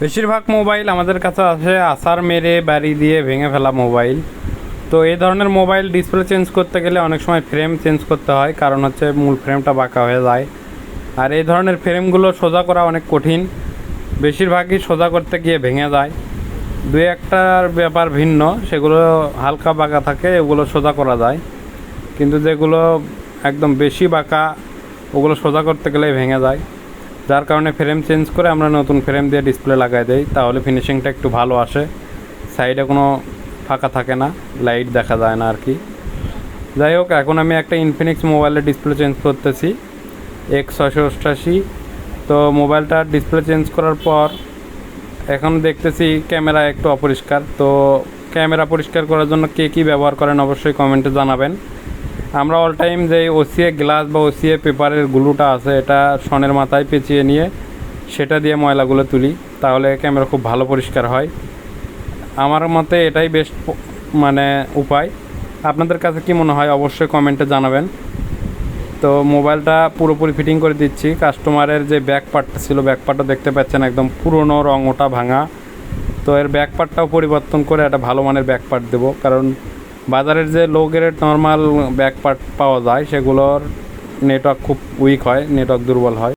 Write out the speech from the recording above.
বেশিরভাগ মোবাইল আমাদের কাছে আছে আছাড় মেরে বাড়ি দিয়ে ভেঙে ফেলা মোবাইল। তো এই ধরনের মোবাইল ডিসপ্লে চেঞ্জ করতে গেলে অনেক সময় ফ্রেম চেঞ্জ করতে হয়, কারণ হচ্ছে মূল ফ্রেমটা বাঁকা হয়ে যায়। আর এই ধরনের ফ্রেমগুলো সোজা করা অনেক কঠিন, বেশিরভাগই সোজা করতে গিয়ে ভেঙে যায়। দুই একটার ব্যাপার ভিন্ন, সেগুলো হালকা বাঁকা থাকে, ওগুলো সোজা করা যায়। কিন্তু যেগুলো একদম বেশি বাঁকা ওগুলো সোজা করতে গেলে ভেঙে যায়, যার কারণে ফ্রেম চেঞ্জ করে আমরা নতুন ফ্রেম দিয়ে ডিসপ্লে লাগাই দেই, তাহলে ফিনিশিংটা একটু ভালো আসে। সাইডে কোনো ফাঁকা থাকে না, লাইট দেখা যায় না আর কি। যাই হোক, এখন আমি একটা ইনফিনিক্স মোবাইলের ডিসপ্লে চেঞ্জ করতেছি, X688। তো মোবাইলটার ডিসপ্লে চেঞ্জ করার পর এখন দেখতেছি ক্যামেরা একটু অপরিষ্কার। তো ক্যামেরা পরিষ্কার করার জন্য কে কী ব্যবহার করেন অবশ্যই কমেন্টে জানাবেন। আমরা অল টাইম যে ওসিএ গ্লাস বা ওসিএ পেপারের গ্লুটা আছে, এটা সনের মাথায় পেঁচিয়ে নিয়ে সেটা দিয়ে ময়লাগুলো তুলি, তাহলে ক্যামেরা খুব ভালো পরিষ্কার হয়। আমার মতে এটাই বেস্ট উপায়। আপনাদের কাছে কি মনে হয় অবশ্যই কমেন্টে জানাবেন। তো মোবাইলটা পুরোপুরি ফিটিং করে দিচ্ছি। কাস্টমারের যে ব্যাক পার্টটা ছিল, ব্যাক পার্টটা দেখতে পাচ্ছেন একদম পুরনো, রং ওটা ভাঙা। তো এর ব্যাক পার্টটাও পরিবর্তন করে একটা ভালো মানের ব্যাক পার্ট দেবো, কারণ বাজারের যে low grade normal back part পাওয়া যায় সেগুলোর নেটওয়ার্ক খুব উইক হয়, নেটওয়ার্ক দুর্বল হয়।